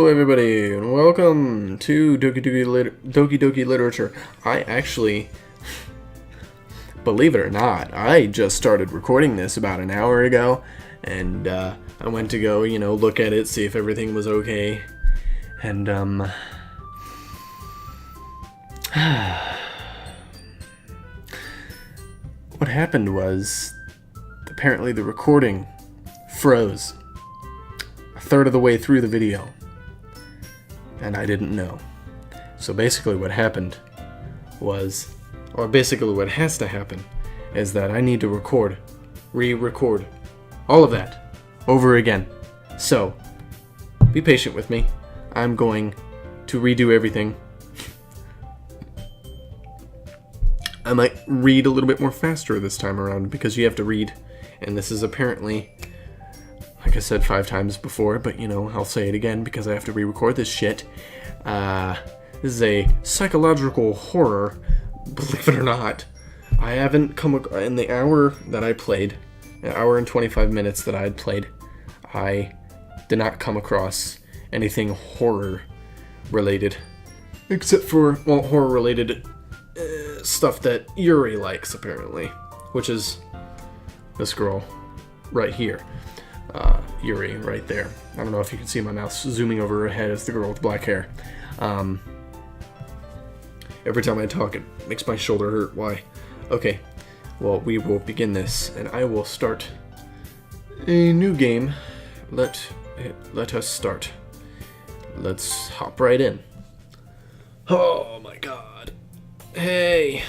Hello everybody, and welcome to Doki Doki Literature. I actually, believe it or not, I just started recording this about an hour ago, and I went to go, look at it, see if everything was okay, and what happened was, apparently the recording froze a third of the way through the video, and I didn't know. So basically what happened was, or basically what has to happen, is that I need to re-record all of that over again. So, be patient with me. I'm going to redo everything. I might read a little bit more faster this time around because you have to read, and this is apparently, like I said 5 times before, but I'll say it again because I have to re-record this shit. This is a psychological horror, believe it or not. I haven't in the hour that I played, an hour and 25 minutes that I had played, I did not come across anything horror related, except for, horror related stuff that Yuri likes apparently, which is this girl right here. Yuri right there. I don't know if you can see my mouse zooming over her head as the girl with black hair. Every time I talk, it makes my shoulder hurt. Why? Okay, well, we will begin this, and I will start a new game. Let us start. Let's hop right in. Oh my god. Hey!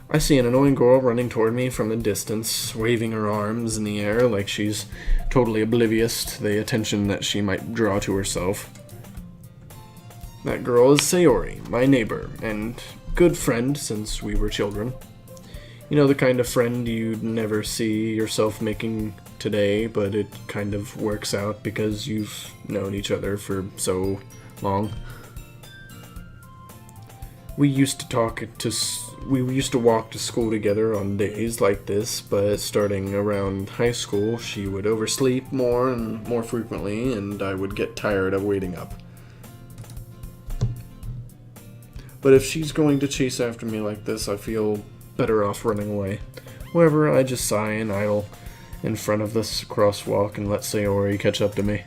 I see an annoying girl running toward me from the distance, waving her arms in the air like she's totally oblivious to the attention that she might draw to herself. That girl is Sayori, my neighbor, and good friend since we were children. You know, the kind of friend you'd never see yourself making today, but it kind of works out because you've known each other for so long. We used to walk to school together on days like this, but starting around high school, she would oversleep more and more frequently, and I would get tired of waiting up. But if she's going to chase after me like this, I feel better off running away. However, I just sigh and idle in front of this crosswalk and let Sayori catch up to me.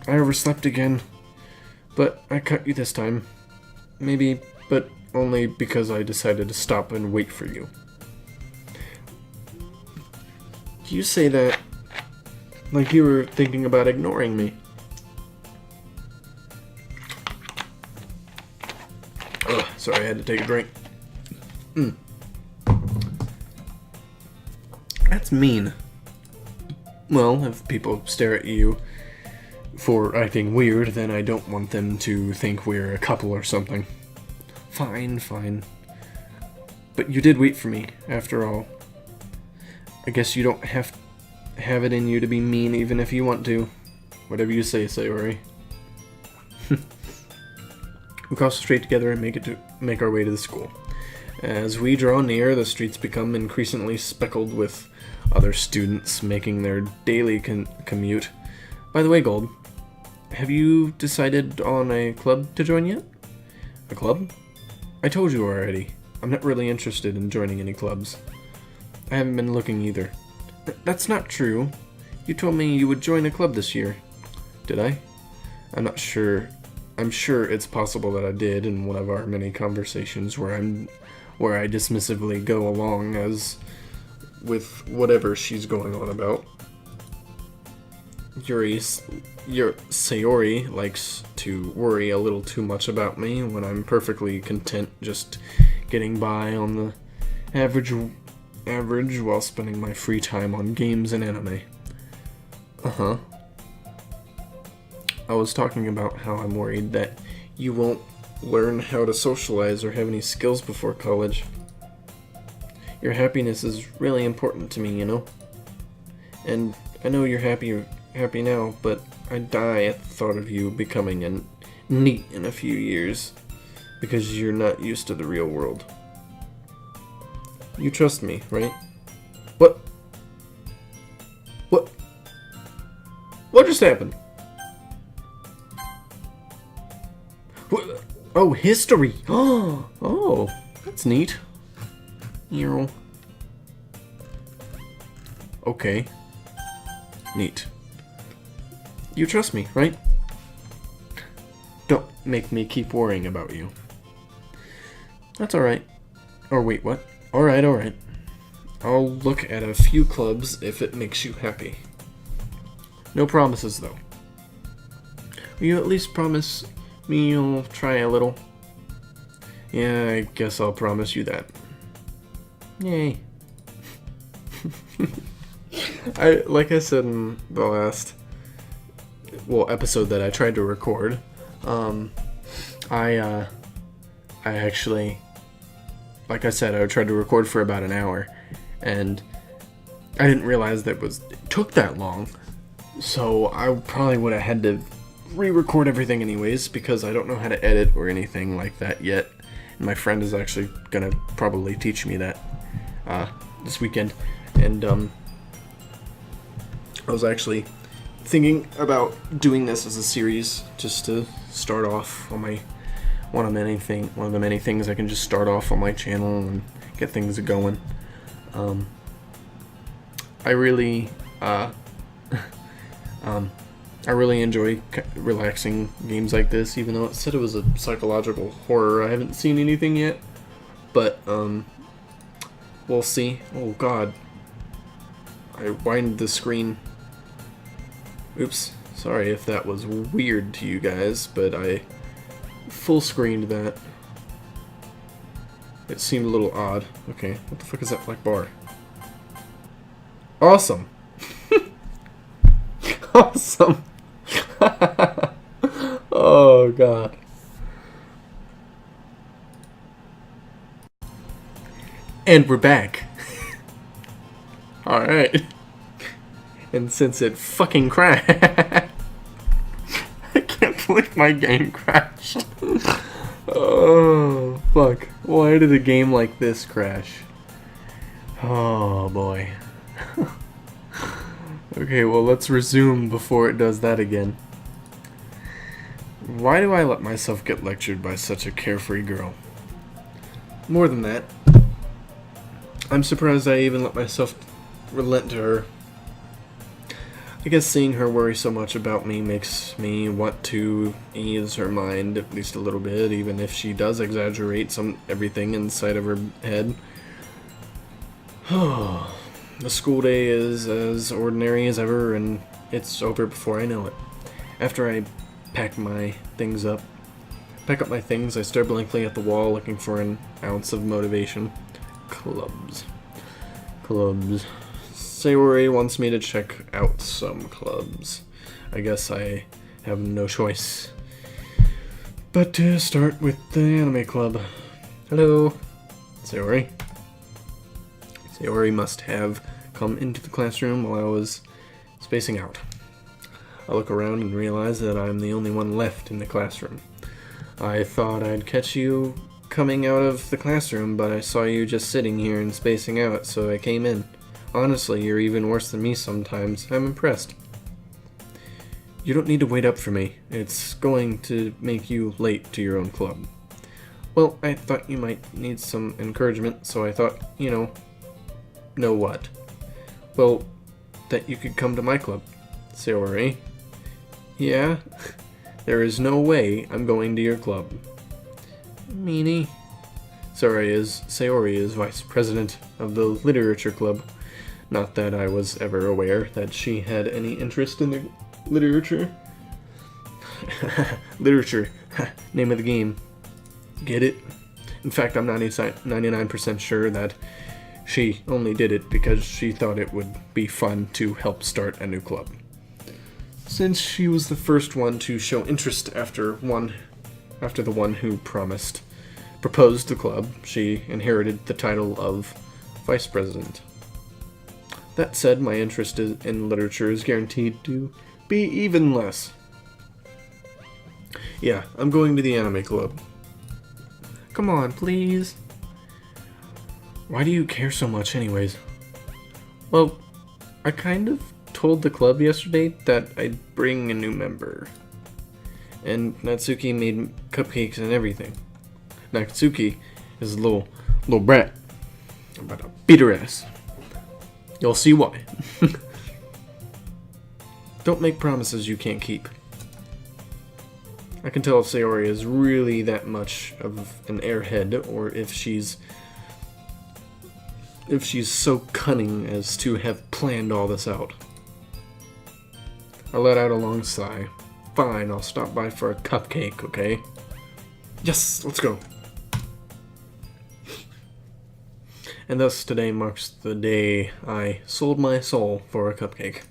I overslept again. But I caught you this time. Maybe, but only because I decided to stop and wait for you. You say that like you were thinking about ignoring me. Ugh, sorry, I had to take a drink. That's mean. Well, if people stare at you for acting weird, then I don't want them to think we're a couple or something. Fine. But you did wait for me, after all. I guess you don't have it in you to be mean even if you want to. Whatever you say, Sayori. We cross the street together and make our way to the school. As we draw near, the streets become increasingly speckled with other students making their daily commute. By the way, Gold, have you decided on a club to join yet? A club? I told you already. I'm not really interested in joining any clubs. I haven't been looking either. That's not true. You told me you would join a club this year. Did I? I'm not sure. I'm sure it's possible that I did in one of our many conversations where I dismissively go along as with whatever she's going on about. Sayori likes to worry a little too much about me when I'm perfectly content just getting by on the average while spending my free time on games and anime. I was talking about how I'm worried that you won't learn how to socialize or have any skills before college. Your happiness is really important to me, And I know you're happy now, but I die at the thought of you becoming a NEET in a few years, because you're not used to the real world. You trust me, right? What? What just happened? What? Oh, history. Oh, that's neat. Okay. Neat. You trust me, right? Don't make me keep worrying about you. That's alright. Or wait, what? Alright, alright. I'll look at a few clubs if it makes you happy. No promises, though. Will you at least promise me you'll try a little? Yeah, I guess I'll promise you that. Yay. Like I said in the last episode that I tried to record, I actually, like I said, I tried to record for about an hour, and I didn't realize that it took that long. So I probably would have had to re-record everything anyways, because I don't know how to edit or anything like that yet. And my friend is actually gonna probably teach me that this weekend. And I was actually thinking about doing this as a series, just to start off on my one of the many things I can just start off on my channel and get things going. I really enjoy relaxing games like this, even though it said it was a psychological horror. I haven't seen anything yet, but we'll see. Oh god, I widened the screen. Oops, sorry if that was weird to you guys, but I full screened that. It seemed a little odd. Okay, what the fuck is that black bar? Awesome! Awesome! Oh god. And we're back. Alright. And since it fucking crashed, I can't believe my game crashed. Oh, fuck. Why did a game like this crash? Oh, boy. Okay, well, let's resume before it does that again. Why do I let myself get lectured by such a carefree girl? More than that, I'm surprised I even let myself relent to her. I guess seeing her worry so much about me makes me want to ease her mind at least a little bit, even if she does exaggerate everything inside of her head. The school day is as ordinary as ever, and it's over before I know it. After I pack up my things, I stare blankly at the wall looking for an ounce of motivation. Clubs. Sayori wants me to check out some clubs. I guess I have no choice but to start with the anime club. Hello, Sayori. Sayori must have come into the classroom while I was spacing out. I look around and realize that I'm the only one left in the classroom. I thought I'd catch you coming out of the classroom, but I saw you just sitting here and spacing out, so I came in. Honestly, you're even worse than me sometimes. I'm impressed. You don't need to wait up for me. It's going to make you late to your own club. Well, I thought you might need some encouragement, so I thought, know what? Well, that you could come to my club. Sayori. Yeah? There is no way I'm going to your club. Meanie. Sayori is vice president of the literature club. Not that I was ever aware that she had any interest in the literature. Literature. Name of the game. Get it? In fact, I'm 99% sure that she only did it because she thought it would be fun to help start a new club. Since she was the first one to show interest after the one who proposed the club, she inherited the title of vice president. That said, my interest in literature is guaranteed to be even less. Yeah, I'm going to the anime club. Come on, please. Why do you care so much anyways? Well, I kind of told the club yesterday that I'd bring a new member. And Natsuki made cupcakes and everything. Natsuki is a little brat. I'm about to beat her ass. You'll see why. Don't make promises you can't keep. I can tell if Sayori is really that much of an airhead, or if she's so cunning as to have planned all this out. I let out a long sigh. Fine, I'll stop by for a cupcake, okay? Yes, let's go. And thus today marks the day I sold my soul for a cupcake.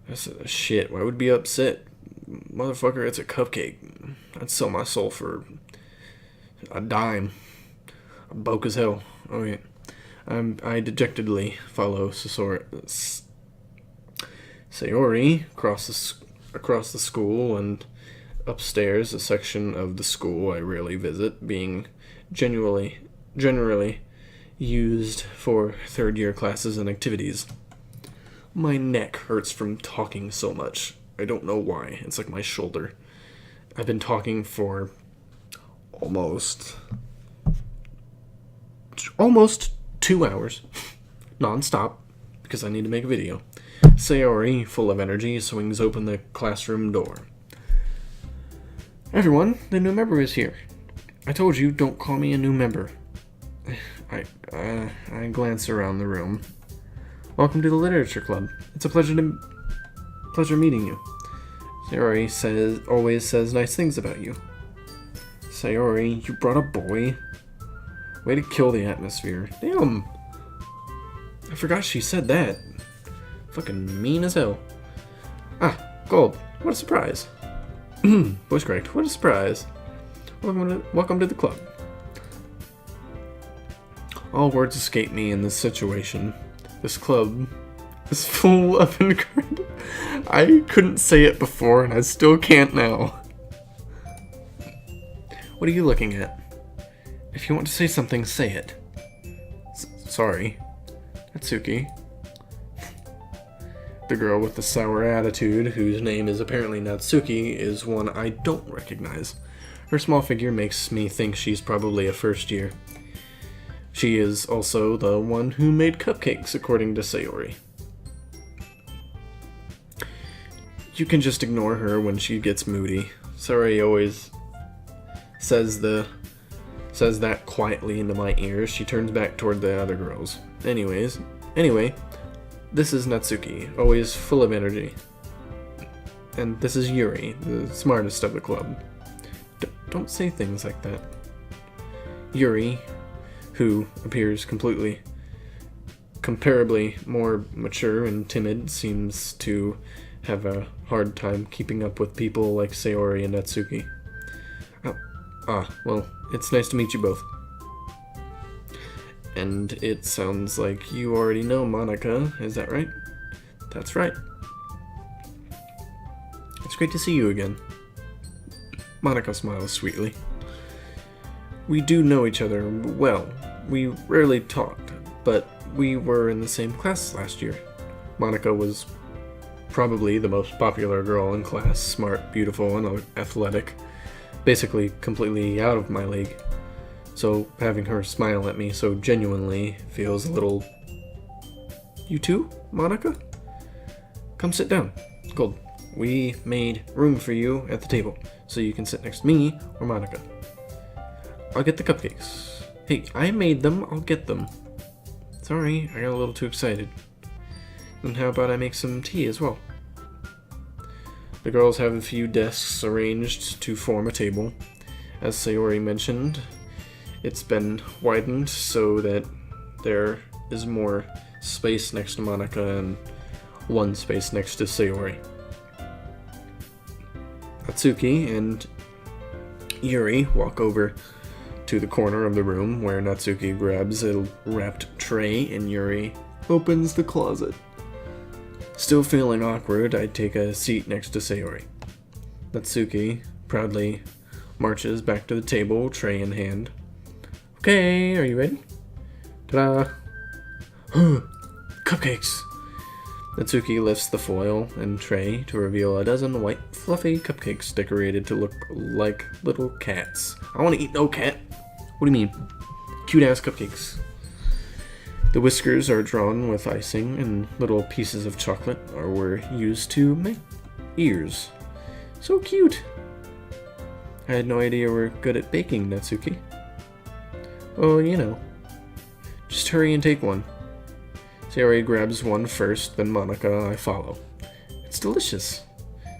That's shit, why would I be upset? Motherfucker, it's a cupcake. I'd sell my soul for a dime. I'm broke as hell. Oh yeah. I dejectedly follow Sayori across the school and upstairs, a section of the school I rarely visit, being generally used for third-year classes and activities. My neck hurts from talking so much. I don't know why. It's like my shoulder. I've been talking for almost 2 hours, non-stop, because I need to make a video. Sayori, full of energy, swings open the classroom door. Everyone, the new member is here. I told you, don't call me a new member. I glance around the room. Welcome to the literature club. It's a pleasure meeting you. Sayori always says nice things about you. Sayori, you brought a boy? Way to kill the atmosphere. Damn. I forgot she said that. Fucking mean as hell. Ah, Gold. What a surprise. Voice correct. What a surprise. Welcome to the club. All words escape me in this situation. This club is full of incredible... I couldn't say it before, and I still can't now. What are you looking at? If you want to say something, say it. Sorry. Natsuki. The girl with the sour attitude, whose name is apparently Natsuki, is one I don't recognize. Her small figure makes me think she's probably a first year. She is also the one who made cupcakes, according to Sayori. You can just ignore her when she gets moody. Sayori always says that quietly into my ears. She turns back toward the other girls. Anyway, this is Natsuki, always full of energy. And this is Yuri, the smartest of the club. Don't say things like that. Yuri, who appears comparably more mature and timid, seems to have a hard time keeping up with people like Sayori and Natsuki. Well, it's nice to meet you both. And it sounds like you already know Monika, is that right? That's right. It's great to see you again. Monika smiles sweetly. We do know each other well. We rarely talked, but we were in the same class last year. Monika was probably the most popular girl in class, smart, beautiful, and athletic. Basically completely out of my league. So having her smile at me so genuinely feels a little... You too, Monika? Come sit down. Gold, we made room for you at the table, so you can sit next to me or Monika. I'll get the cupcakes. Hey, I made them, I'll get them. Sorry, I got a little too excited. Then how about I make some tea as well? The girls have a few desks arranged to form a table. As Sayori mentioned, it's been widened so that there is more space next to Monika and one space next to Sayori. Natsuki and Yuri walk over to the corner of the room where Natsuki grabs a wrapped tray and Yuri opens the closet. Still feeling awkward, I take a seat next to Sayori. Natsuki proudly marches back to the table, tray in hand. Okay, are you ready? Ta-da! Cupcakes! Natsuki lifts the foil and tray to reveal a dozen white, fluffy cupcakes decorated to look like little cats. I want to eat no cat. What do you mean? Cute-ass cupcakes. The whiskers are drawn with icing, and little pieces of chocolate were used to make ears. So cute! I had no idea we're good at baking, Natsuki. Oh, you know. Just hurry and take one. Sayori grabs one first, then Monica, I follow. It's delicious.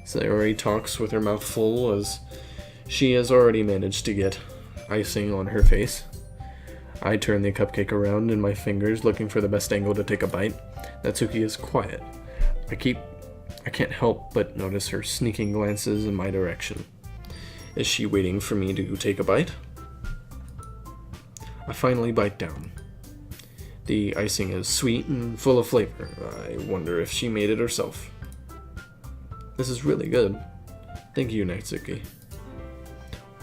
Sayori talks with her mouth full as she has already managed to get icing on her face. I turn the cupcake around in my fingers, looking for the best angle to take a bite. Natsuki is quiet. I can't help but notice her sneaking glances in my direction. Is she waiting for me to take a bite? I finally bite down. The icing is sweet and full of flavor. I wonder if she made it herself. This is really good. Thank you, Natsuki.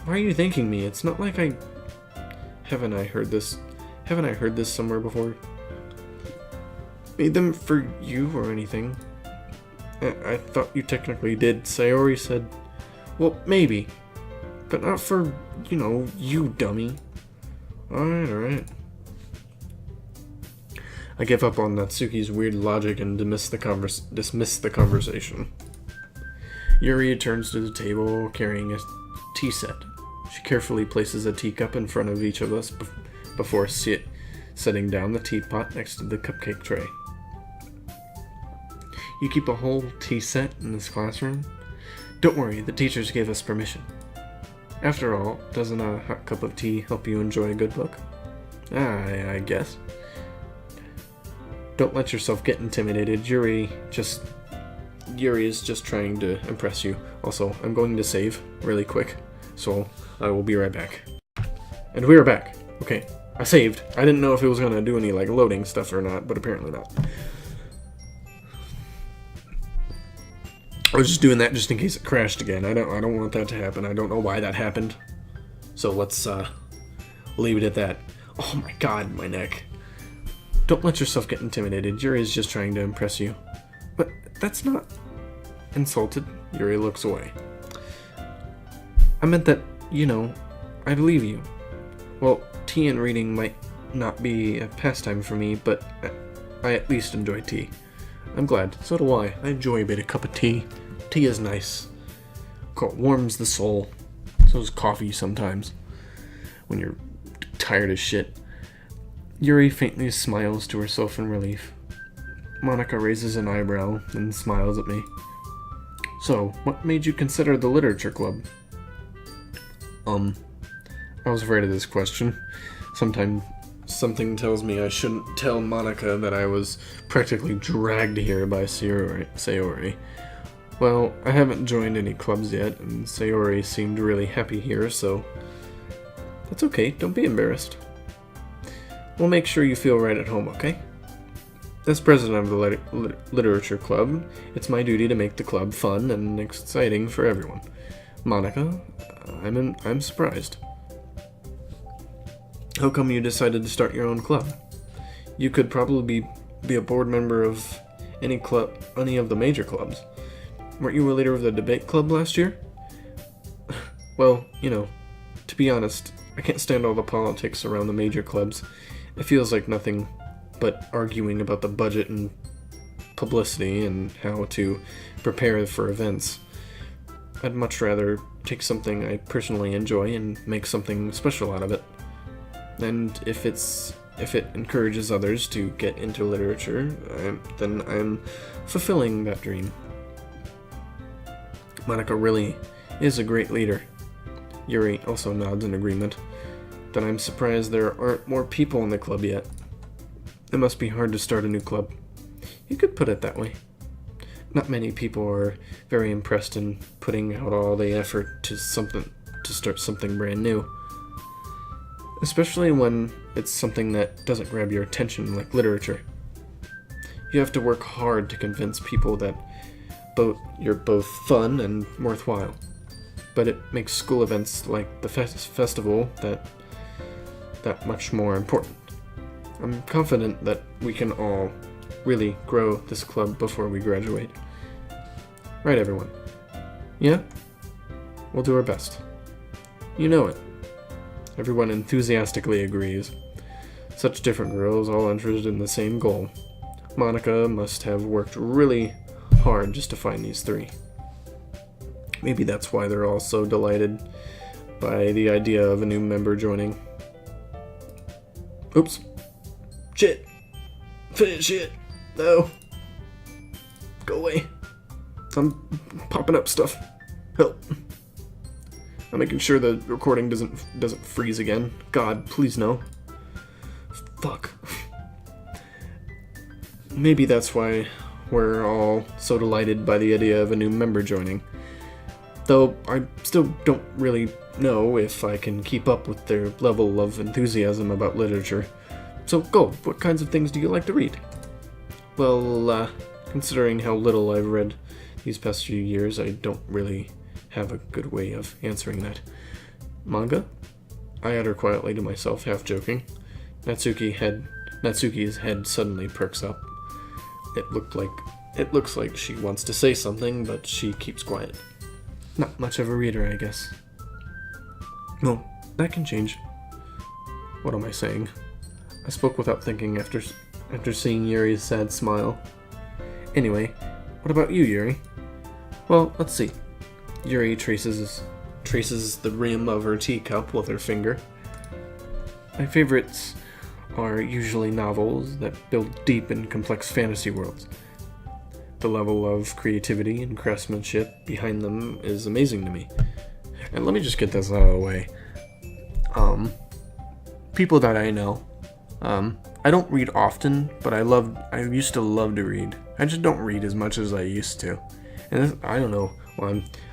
Why are you thanking me? It's not like Haven't I heard this somewhere before? Made them for you or anything? I thought you technically did. Sayori said, well, maybe. But not for, you dummy. Alright. I give up on Natsuki's weird logic and dismiss the conversation. Yuri turns to the table carrying a tea set. She carefully places a teacup in front of each of us before setting down the teapot next to the cupcake tray. You keep a whole tea set in this classroom? Don't worry, the teachers gave us permission. After all, doesn't a hot cup of tea help you enjoy a good book? I guess. Don't let yourself get intimidated. Yuri is just trying to impress you. Also, I'm going to save really quick, so I will be right back. And we are back. Okay, I saved. I didn't know if it was going to do any loading stuff or not, but apparently not. I was just doing that just in case it crashed again. I don't want that to happen. I don't know why that happened. So let's leave it at that. Oh my god, my neck. Don't let yourself get intimidated. Yuri is just trying to impress you. But that's not insulted. Yuri looks away. I meant that, I believe you. Well, tea and reading might not be a pastime for me, but I at least enjoy tea. I'm glad. So do I. I enjoy a bit of cup of tea. Tea is nice. It warms the soul. So is coffee sometimes. When you're tired as shit. Yuri faintly smiles to herself in relief. Monica raises an eyebrow and smiles at me. So, what made you consider the literature club? I was afraid of this question. Something tells me I shouldn't tell Monica that I was practically dragged here by Sayori. Well, I haven't joined any clubs yet, and Sayori seemed really happy here, so that's okay, don't be embarrassed. We'll make sure you feel right at home, okay? As president of the literature club, it's my duty to make the club fun and exciting for everyone. Monica, I'm surprised. How come you decided to start your own club? You could probably be a board member of any of the major clubs. Weren't you a leader of the debate club last year? Well, to be honest, I can't stand all the politics around the major clubs. It feels like nothing but arguing about the budget and publicity and how to prepare for events. I'd much rather take something I personally enjoy and make something special out of it. And if it encourages others to get into literature, then I'm fulfilling that dream. Monica really is a great leader. Yuri also nods in agreement. Then I'm surprised there aren't more people in the club yet. It must be hard to start a new club. You could put it that way. Not many people are very impressed in putting out all the effort to start something brand new. Especially when it's something that doesn't grab your attention like literature. You have to work hard to convince people that you're both fun and worthwhile. But it makes school events like the festival that much more important. I'm confident that we can all really grow this club before we graduate. Right, everyone? Yeah? We'll do our best. You know it. Everyone enthusiastically agrees. Such different girls, all interested in the same goal. Monica must have worked really hard just to find these three. Maybe that's why they're all so delighted by the idea of a new member joining. Oops. Shit. Shit. No. Go away. I'm popping up stuff. Help. I'm making sure the recording doesn't freeze again. God, please no. Fuck. Maybe that's why we're all so delighted by the idea of a new member joining. Though I still don't really know if I can keep up with their level of enthusiasm about literature. So go, what kinds of things do you like to read? Well, considering how little I've read these past few years, I don't really have a good way of answering that. Manga? I utter quietly to myself, half joking. Natsuki's head suddenly perks up. It looks like she wants to say something, but she keeps quiet. Not much of a reader, I guess. Well, that can change. What am I saying? I spoke without thinking after seeing Yuri's sad smile. Anyway, what about you, Yuri? Well, let's see. Yuri traces the rim of her teacup with her finger. My favorites are usually novels that build deep and complex fantasy worlds. The level of creativity and craftsmanship behind them is amazing to me. And let me just get this out of the way. People that I know, I don't read often, but I used to love to read. I just don't read as much as I used to. And I don't know,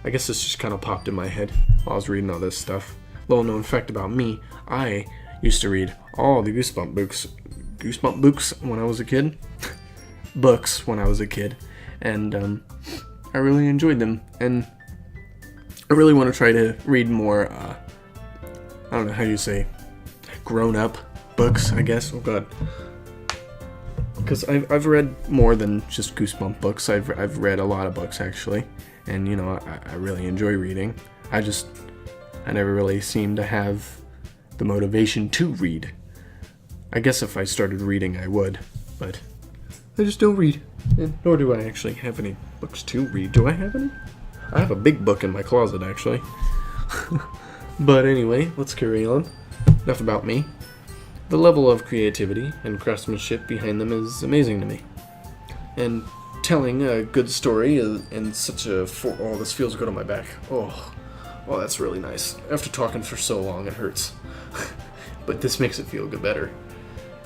I guess this just kind of popped in my head while I was reading all this stuff. Little known fact about me, I used to read all the Goosebump books when I was a kid. Books when I was a kid. And I really enjoyed them. And I really want to try to read more, I don't know how you say, grown-up books, I guess. Oh god. Because I've read more than just Goosebump books. I've read a lot of books, actually. And, you know, I really enjoy reading. I never really seemed to have the motivation to read. I guess if I started reading, I would. But I just don't read. And nor do I actually have any books to read. Do I have any? I have a big book in my closet, actually. But anyway, let's carry on. Enough about me. The level of creativity and craftsmanship behind them is amazing to me. And telling a good story in such a... Oh, this feels good on my back. Oh, that's really nice. After talking for so long, it hurts. But this makes it feel good better.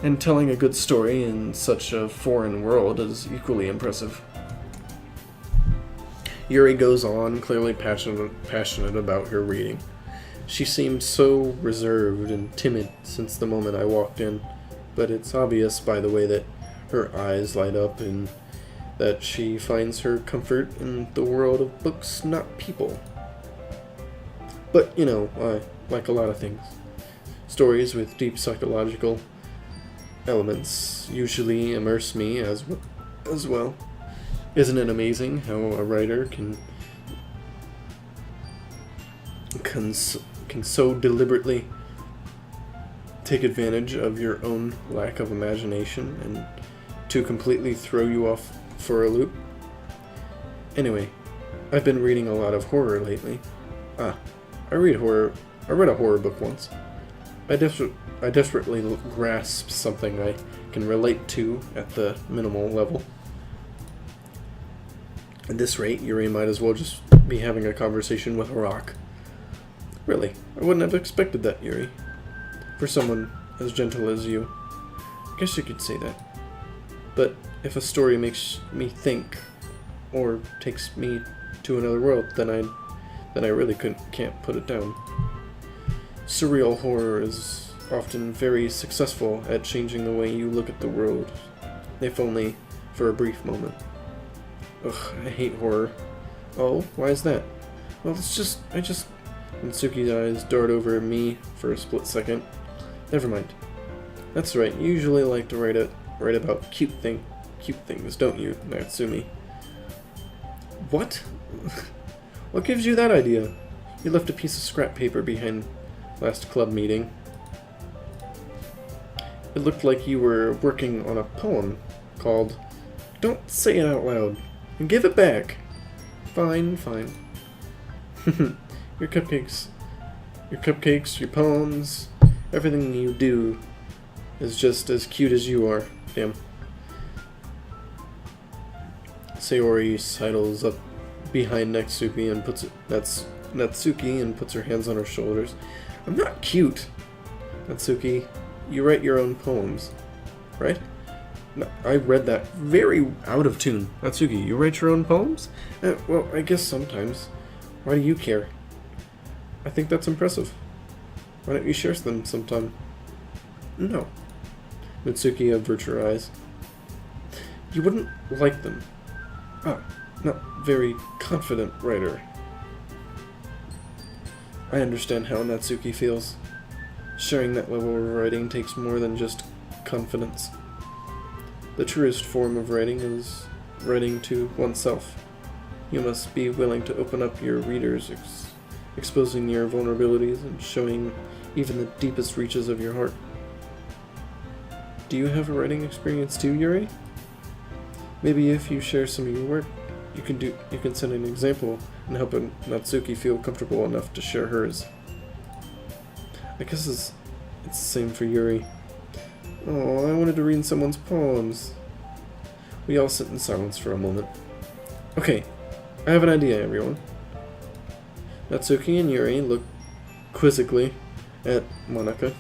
And telling a good story in such a foreign world is equally impressive. Yuri goes on, clearly passionate about her reading. She seemed so reserved and timid since the moment I walked in, but it's obvious by the way that her eyes light up and that she finds her comfort in the world of books, not people. But, you know, like a lot of things, stories with deep psychological elements usually immerse me as well. Isn't it amazing how a writer can so deliberately take advantage of your own lack of imagination and to completely throw you off for a loop? Anyway, I've been reading a lot of horror lately. I read a horror book once. I desperately grasp something I can relate to at the minimal level. At this rate, Yuri might as well just be having a conversation with a rock. Really, I wouldn't have expected that, Yuri. For someone as gentle as you. I guess you could say that. But if a story makes me think, or takes me to another world, then I really can't put it down. Surreal horror is often very successful at changing the way you look at the world, if only for a brief moment. Ugh, I hate horror. Oh, why is that? Well, Natsuki's eyes dart over at me for a split second. Never mind. That's right, you usually like to write about cute things. cute things, don't you, Natsumi? What? What gives you that idea? You left a piece of scrap paper behind last club meeting. It looked like you were working on a poem called Don't Say It Out Loud, and give it back. Fine, fine. Your cupcakes, your poems, everything you do is just as cute as you are. Damn. Sayori sidles up behind Natsuki and puts her hands on her shoulders. I'm not cute. Natsuki, you write your own poems, right? No, I read that very out of tune. Natsuki, you write your own poems? Well, I guess sometimes. Why do you care? I think that's impressive. Why don't you share them sometime? No. Natsuki averts her eyes. You wouldn't like them. Oh, not very confident writer. I understand how Natsuki feels. Sharing that level of writing takes more than just confidence. The truest form of writing is writing to oneself. You must be willing to open up your readers, exposing your vulnerabilities and showing even the deepest reaches of your heart. Do you have a writing experience too, Yuri? Maybe if you share some of your work, you can set an example and help Natsuki feel comfortable enough to share hers. I guess it's the same for Yuri. Oh, I wanted to read someone's poems. We all sit in silence for a moment. Okay, I have an idea, everyone. Natsuki and Yuri look quizzically at Monika.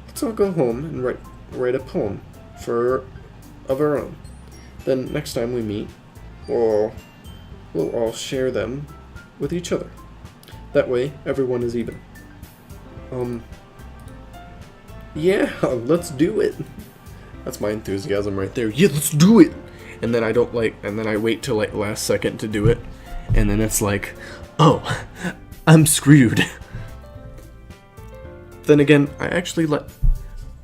Let's all go home and write a poem of our own. Then next time we meet, we'll all share them with each other. That way, everyone is even. Yeah, let's do it. That's my enthusiasm right there. Yeah, let's do it. And then I wait till last second to do it. And then it's like, oh, I'm screwed. Then again,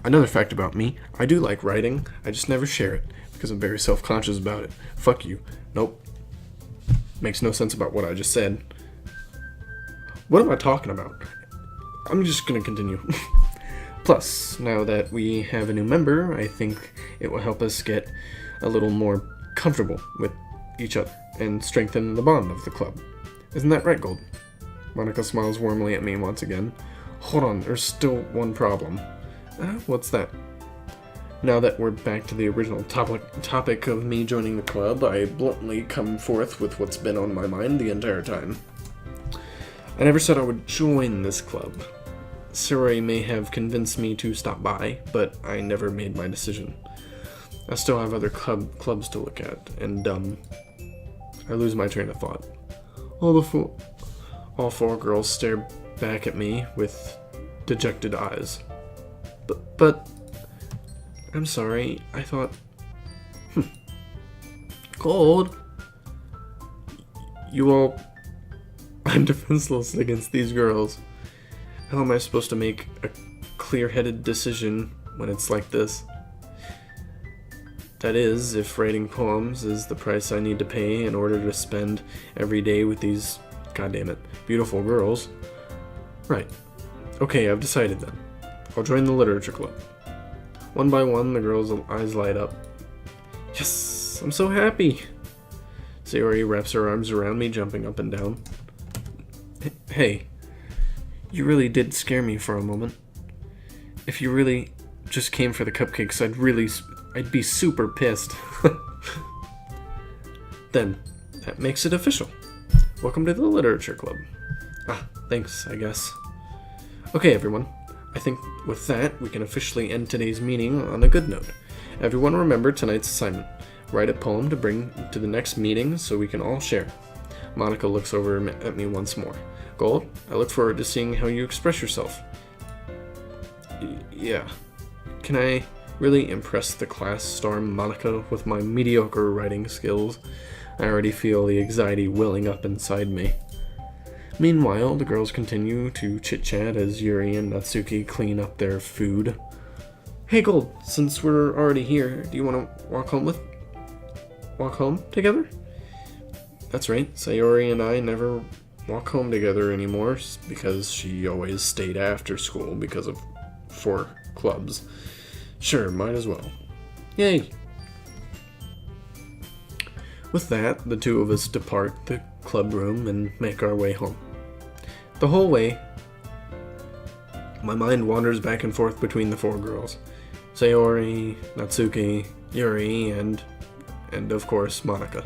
another fact about me, I do like writing, I just never share it, because I'm very self-conscious about it. Fuck you. Nope. Makes no sense about what I just said. What am I talking about? I'm just gonna continue. Plus, now that we have a new member, I think it will help us get a little more comfortable with each other and strengthen the bond of the club. Isn't that right, Gold? Monika smiles warmly at me once again. Hold on, there's still one problem. What's that? Now that we're back to the original topic of me joining the club, I bluntly come forth with what's been on my mind the entire time. I never said I would join this club. Sayori may have convinced me to stop by, but I never made my decision. I still have other clubs to look at, and I lose my train of thought. All four girls stare back at me with dejected eyes. But I'm sorry, I thought... Gold? I'm defenseless against these girls. How am I supposed to make a clear-headed decision when it's like this? That is, if writing poems is the price I need to pay in order to spend every day with these, goddammit, beautiful girls. Right. Okay, I've decided then. I'll join the literature club. One by one, the girls' eyes light up. Yes! I'm so happy! Sayori wraps her arms around me, jumping up and down. Hey, you really did scare me for a moment. If you really just came for the cupcakes, I'd be super pissed. Then, that makes it official. Welcome to the literature club. Thanks, I guess. Okay, everyone. I think with that, we can officially end today's meeting on a good note. Everyone remember tonight's assignment. Write a poem to bring to the next meeting so we can all share. Monika looks over at me once more. Gold, I look forward to seeing how you express yourself. Yeah. Can I really impress the class storm Monika with my mediocre writing skills? I already feel the anxiety welling up inside me. Meanwhile, the girls continue to chit-chat as Yuri and Natsuki clean up their food. Hey, Gold, since we're already here, do you want to walk home together? That's right, Sayori and I never walk home together anymore because she always stayed after school because of 4 clubs. Sure, might as well. Yay! With that, the 2 of us depart the club room and make our way home. The whole way, my mind wanders back and forth between the 4 girls. Sayori, Natsuki, Yuri, and of course, Monica.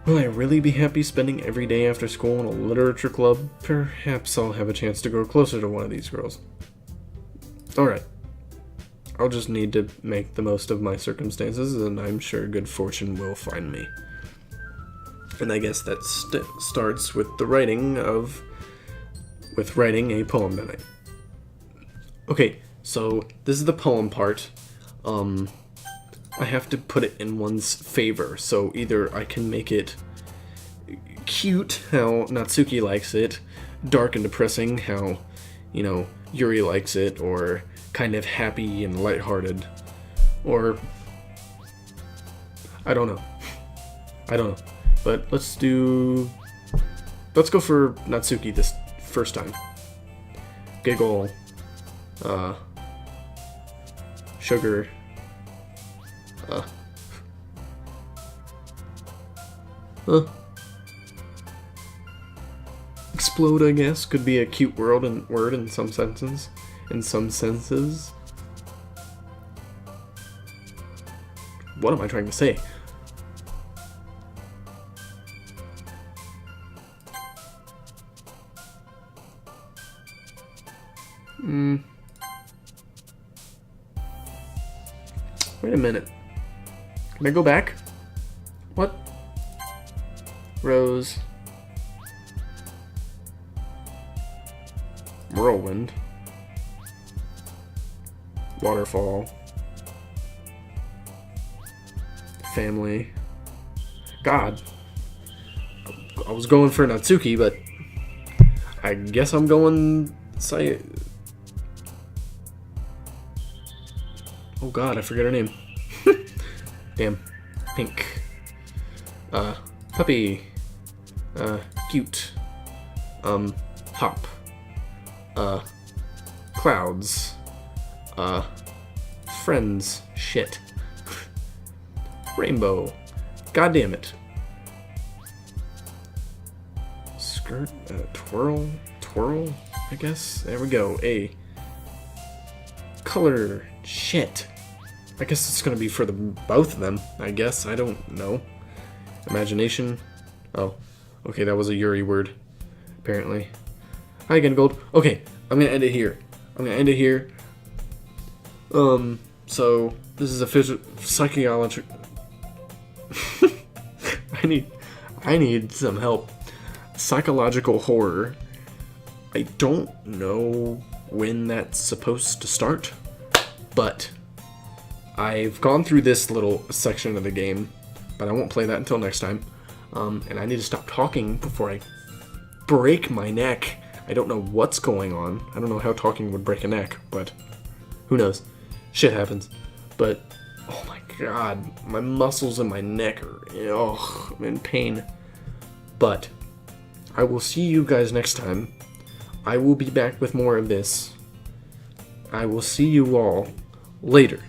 Will I really be happy spending every day after school in a literature club? Perhaps I'll have a chance to grow closer to one of these girls. Alright. I'll just need to make the most of my circumstances, and I'm sure good fortune will find me. And I guess that starts with the writing a poem tonight. Okay, so this is the poem part. I have to put it in one's favor, so either I can make it cute, how Natsuki likes it, dark and depressing, how, Yuri likes it, or kind of happy and lighthearted, or I don't know, but let's go for Natsuki this first time. Giggle, sugar, explode, I guess, could be a cute word in some senses. What am I trying to say? Wait a minute. Can I go back? What? Rose. Whirlwind. Waterfall. Family. God. I was going for Natsuki, but I guess I'm going Oh God, I forget her name. Damn. Pink. Puppy. Cute. Hop. Clouds. Friends. Shit. Rainbow. God damn it. Skirt. Twirl. I guess. There we go. A. Color. Shit. I guess it's gonna be for both of them, I guess. I don't know. Imagination. Oh. Okay, that was a Yuri word. Apparently. Hi again, Gold. Okay, I'm gonna end it here. So, this is a psychology... I need some help. Psychological horror. I don't know when that's supposed to start, but I've gone through this little section of the game, but I won't play that until next time. And I need to stop talking before I break my neck. I don't know what's going on. I don't know how talking would break a neck, but who knows? Shit happens. But, oh my God, my muscles in my neck are, I'm in pain. But I will see you guys next time. I will be back with more of this. I will see you all later.